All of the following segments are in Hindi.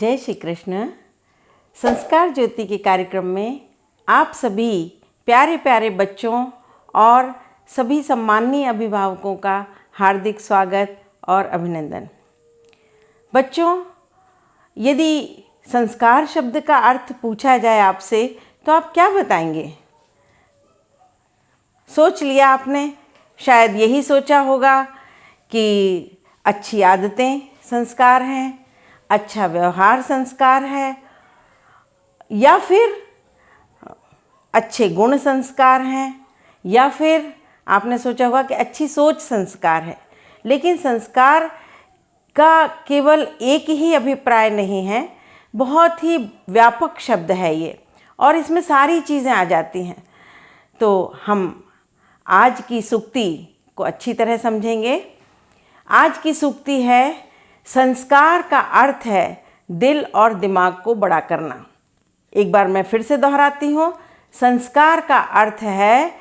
जय श्री कृष्ण। संस्कार ज्योति के कार्यक्रम में आप सभी प्यारे प्यारे बच्चों और सभी सम्माननीय अभिभावकों का हार्दिक स्वागत और अभिनंदन। बच्चों, यदि संस्कार शब्द का अर्थ पूछा जाए आपसे तो आप क्या बताएंगे? सोच लिया आपने? शायद यही सोचा होगा कि अच्छी आदतें संस्कार हैं, अच्छा व्यवहार संस्कार है, या फिर अच्छे गुण संस्कार हैं, या फिर आपने सोचा होगा कि अच्छी सोच संस्कार है। लेकिन संस्कार का केवल एक ही अभिप्राय नहीं है, बहुत ही व्यापक शब्द है ये, और इसमें सारी चीज़ें आ जाती हैं। तो हम आज की सूक्ति को अच्छी तरह समझेंगे। आज की सूक्ति है, संस्कार का अर्थ है दिल और दिमाग को बड़ा करना। एक बार मैं फिर से दोहराती हूँ, संस्कार का अर्थ है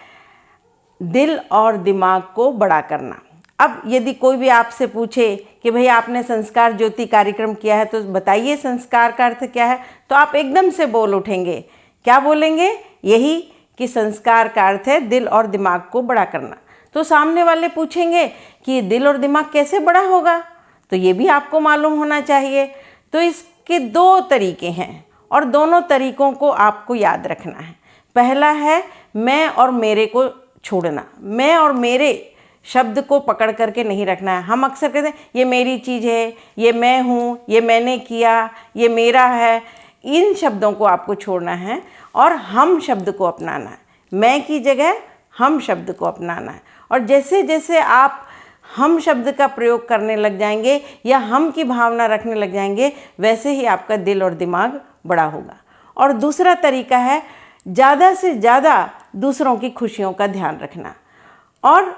दिल और दिमाग को बड़ा करना। अब यदि कोई भी आपसे पूछे कि भाई आपने संस्कार ज्योति कार्यक्रम किया है तो बताइए संस्कार का अर्थ क्या है, तो आप एकदम से बोल उठेंगे। क्या बोलेंगे? यही कि संस्कार का अर्थ है दिल और दिमाग को बड़ा करना। तो सामने वाले पूछेंगे कि दिल और दिमाग कैसे बड़ा होगा, तो ये भी आपको मालूम होना चाहिए। तो इसके दो तरीके हैं और दोनों तरीकों को आपको याद रखना है। पहला है मैं और मेरे को छोड़ना। मैं और मेरे शब्द को पकड़ करके नहीं रखना है। हम अक्सर कहते हैं ये मेरी चीज़ है, ये मैं हूँ, ये मैंने किया, ये मेरा है। इन शब्दों को आपको छोड़ना है और हम शब्द को अपनाना है। मैं की जगह हम शब्द को अपनाना है। और जैसे जैसे आप हम शब्द का प्रयोग करने लग जाएंगे या हम की भावना रखने लग जाएंगे, वैसे ही आपका दिल और दिमाग बड़ा होगा। और दूसरा तरीका है ज़्यादा से ज़्यादा दूसरों की खुशियों का ध्यान रखना। और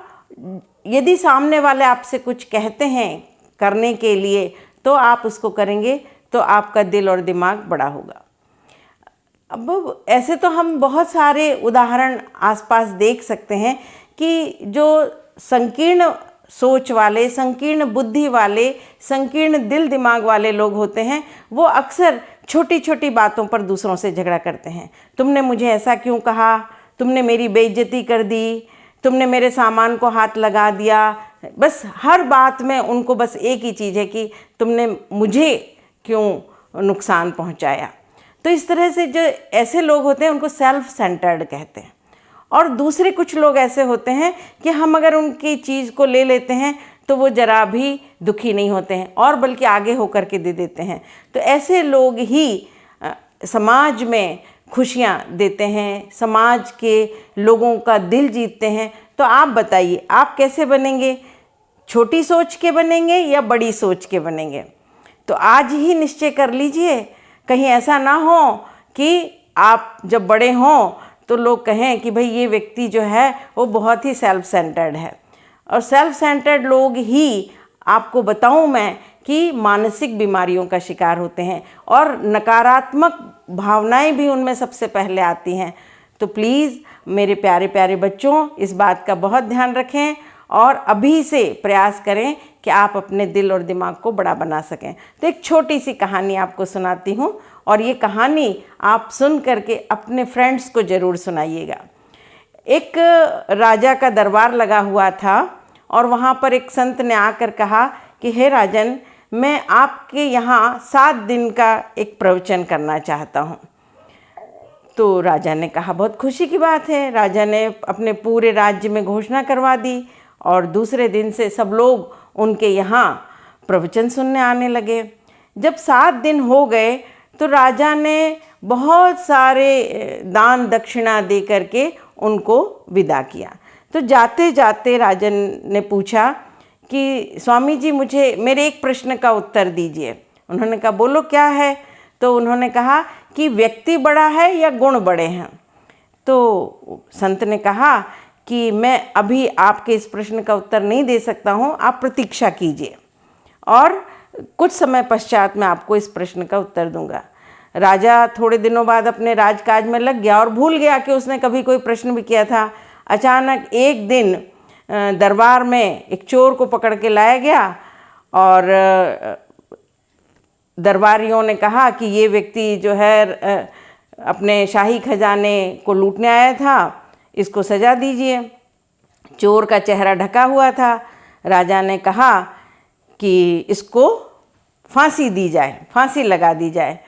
यदि सामने वाले आपसे कुछ कहते हैं करने के लिए, तो आप उसको करेंगे तो आपका दिल और दिमाग बड़ा होगा। अब ऐसे तो हम बहुत सारे उदाहरण आसपास देख सकते हैं कि जो संकीर्ण सोच वाले, संकीर्ण बुद्धि वाले, संकीर्ण दिल दिमाग वाले लोग होते हैं, वो अक्सर छोटी छोटी बातों पर दूसरों से झगड़ा करते हैं। तुमने मुझे ऐसा क्यों कहा, तुमने मेरी बेइज्जती कर दी, तुमने मेरे सामान को हाथ लगा दिया। बस हर बात में उनको बस एक ही चीज़ है कि तुमने मुझे क्यों नुकसान पहुंचाया। तो इस तरह से जो ऐसे लोग होते हैं उनको सेल्फ सेंटर्ड कहते हैं। और दूसरे कुछ लोग ऐसे होते हैं कि हम अगर उनकी चीज़ को ले लेते हैं तो वो ज़रा भी दुखी नहीं होते हैं और बल्कि आगे होकर के दे देते हैं। तो ऐसे लोग ही समाज में खुशियाँ देते हैं, समाज के लोगों का दिल जीतते हैं। तो आप बताइए, आप कैसे बनेंगे? छोटी सोच के बनेंगे या बड़ी सोच के बनेंगे? तो आज ही निश्चय कर लीजिए, कहीं ऐसा ना हो कि आप जब बड़े हों तो लोग कहें कि भाई ये व्यक्ति जो है वो बहुत ही सेल्फ सेंटर्ड है। और सेल्फ सेंटर्ड लोग ही, आपको बताऊं मैं, कि मानसिक बीमारियों का शिकार होते हैं और नकारात्मक भावनाएं भी उनमें सबसे पहले आती हैं। तो प्लीज़ मेरे प्यारे प्यारे बच्चों, इस बात का बहुत ध्यान रखें और अभी से प्रयास करें कि आप अपने दिल और दिमाग को बड़ा बना सकें। तो एक छोटी सी कहानी आपको सुनाती हूँ और ये कहानी आप सुन करके अपने फ्रेंड्स को ज़रूर सुनाइएगा। एक राजा का दरबार लगा हुआ था और वहाँ पर एक संत ने आकर कहा कि हे राजन, मैं आपके यहाँ 7 दिन का एक प्रवचन करना चाहता हूँ। तो राजा ने कहा बहुत खुशी की बात है। राजा ने अपने पूरे राज्य में घोषणा करवा दी और दूसरे दिन से सब लोग उनके यहाँ प्रवचन सुनने आने लगे। जब 7 दिन हो गए तो राजा ने बहुत सारे दान दक्षिणा दे करके उनको विदा किया। तो जाते जाते राजन ने पूछा कि स्वामी जी, मुझे मेरे एक प्रश्न का उत्तर दीजिए। उन्होंने कहा बोलो क्या है? तो उन्होंने कहा कि व्यक्ति बड़ा है या गुण बड़े हैं? तो संत ने कहा कि मैं अभी आपके इस प्रश्न का उत्तर नहीं दे सकता हूँ, आप प्रतीक्षा कीजिए और कुछ समय पश्चात मैं आपको इस प्रश्न का उत्तर दूंगा। राजा थोड़े दिनों बाद अपने राजकाज में लग गया और भूल गया कि उसने कभी कोई प्रश्न भी किया था। अचानक एक दिन दरबार में एक चोर को पकड़ के लाया गया और दरबारियों ने कहा कि ये व्यक्ति जो है अपने शाही खजाने को लूटने आया था, इसको सजा दीजिए। चोर का चेहरा ढका हुआ था। राजा ने कहा कि इसको फांसी दी जाए, फांसी लगा दी जाए।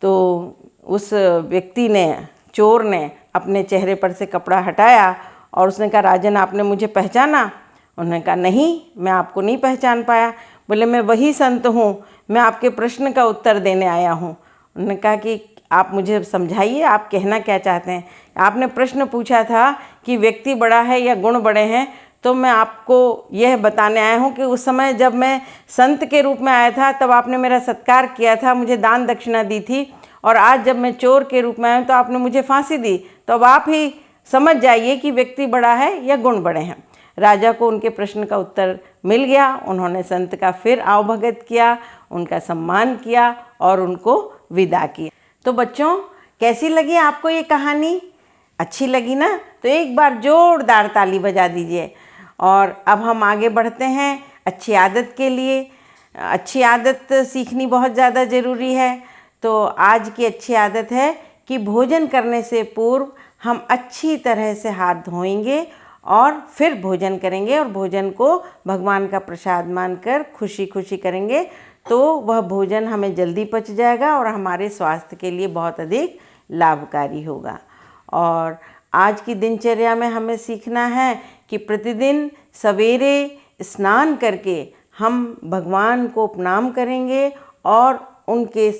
तो उस व्यक्ति ने, चोर ने, अपने चेहरे पर से कपड़ा हटाया और उसने कहा, राजन आपने मुझे पहचाना? उन्होंने कहा, नहीं, मैं आपको नहीं पहचान पाया। बोले, मैं वही संत हूँ, मैं आपके प्रश्न का उत्तर देने आया हूँ। उन्होंने कहा कि आप मुझे समझाइए, आप कहना क्या चाहते हैं? आपने प्रश्न पूछा था कि व्यक्ति बड़ा है या गुण बड़े हैं, तो मैं आपको यह बताने आया हूँ कि उस समय जब मैं संत के रूप में आया था तब आपने मेरा सत्कार किया था, मुझे दान दक्षिणा दी थी, और आज जब मैं चोर के रूप में आया तो आपने मुझे फांसी दी। तो अब आप ही समझ जाइए कि व्यक्ति बड़ा है या गुण बड़े हैं। राजा को उनके प्रश्न का उत्तर मिल गया। उन्होंने संत का फिर आवभगत किया, उनका सम्मान किया और उनको विदा किया। तो बच्चों, कैसी लगी आपको ये कहानी? अच्छी लगी ना? तो एक बार जोरदार ताली बजा दीजिए। और अब हम आगे बढ़ते हैं अच्छी आदत के लिए। अच्छी आदत सीखनी बहुत ज़्यादा ज़रूरी है। तो आज की अच्छी आदत है कि भोजन करने से पूर्व हम अच्छी तरह से हाथ धोएंगे और फिर भोजन करेंगे, और भोजन को भगवान का प्रसाद मानकर खुशी खुशी करेंगे। तो वह भोजन हमें जल्दी पच जाएगा और हमारे स्वास्थ्य के लिए बहुत अधिक लाभकारी होगा। और आज की दिनचर्या में हमें सीखना है कि प्रतिदिन सवेरे स्नान करके हम भगवान को प्रणाम करेंगे और उनके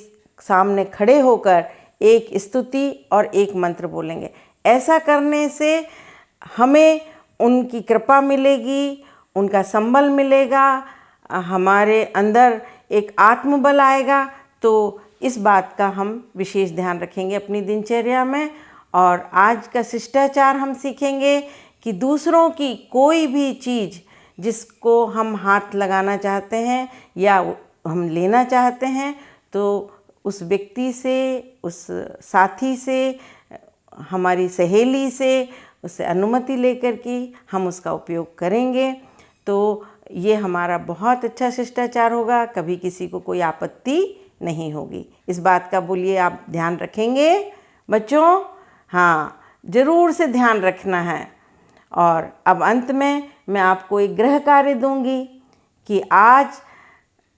सामने खड़े होकर एक स्तुति और एक मंत्र बोलेंगे। ऐसा करने से हमें उनकी कृपा मिलेगी, उनका संबल मिलेगा, हमारे अंदर एक आत्मबल आएगा। तो इस बात का हम विशेष ध्यान रखेंगे अपनी दिनचर्या में। और आज का शिष्टाचार हम सीखेंगे कि दूसरों की कोई भी चीज़ जिसको हम हाथ लगाना चाहते हैं या हम लेना चाहते हैं, तो उस व्यक्ति से, उस साथी से, हमारी सहेली से उससे अनुमति लेकर के हम उसका उपयोग करेंगे। तो ये हमारा बहुत अच्छा शिष्टाचार होगा, कभी किसी को कोई आपत्ति नहीं होगी। इस बात का बोलिए आप ध्यान रखेंगे बच्चों? हाँ, ज़रूर से ध्यान रखना है। और अब अंत में मैं आपको एक गृह कार्य दूंगी कि आज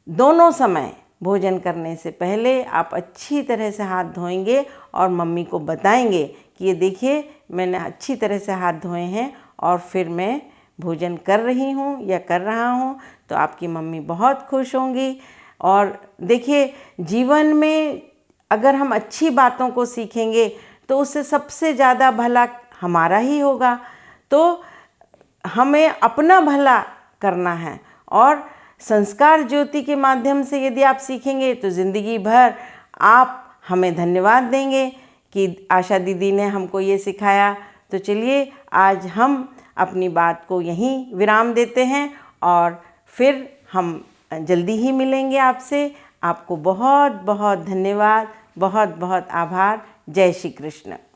दोनों समय भोजन करने से पहले आप अच्छी तरह से हाथ धोएंगे और मम्मी को बताएंगे कि ये देखिए मैंने अच्छी तरह से हाथ धोए हैं और फिर मैं भोजन कर रही हूँ या कर रहा हूँ। तो आपकी मम्मी बहुत खुश होंगी। और देखिए, जीवन में अगर हम अच्छी बातों को सीखेंगे तो उससे सबसे ज़्यादा भला हमारा ही होगा। तो हमें अपना भला करना है, और संस्कार ज्योति के माध्यम से यदि आप सीखेंगे तो ज़िंदगी भर आप हमें धन्यवाद देंगे कि आशा दीदी ने हमको ये सिखाया। तो चलिए आज हम अपनी बात को यहीं विराम देते हैं और फिर हम जल्दी ही मिलेंगे आपसे। आपको बहुत बहुत धन्यवाद, बहुत बहुत आभार। जय श्री कृष्ण।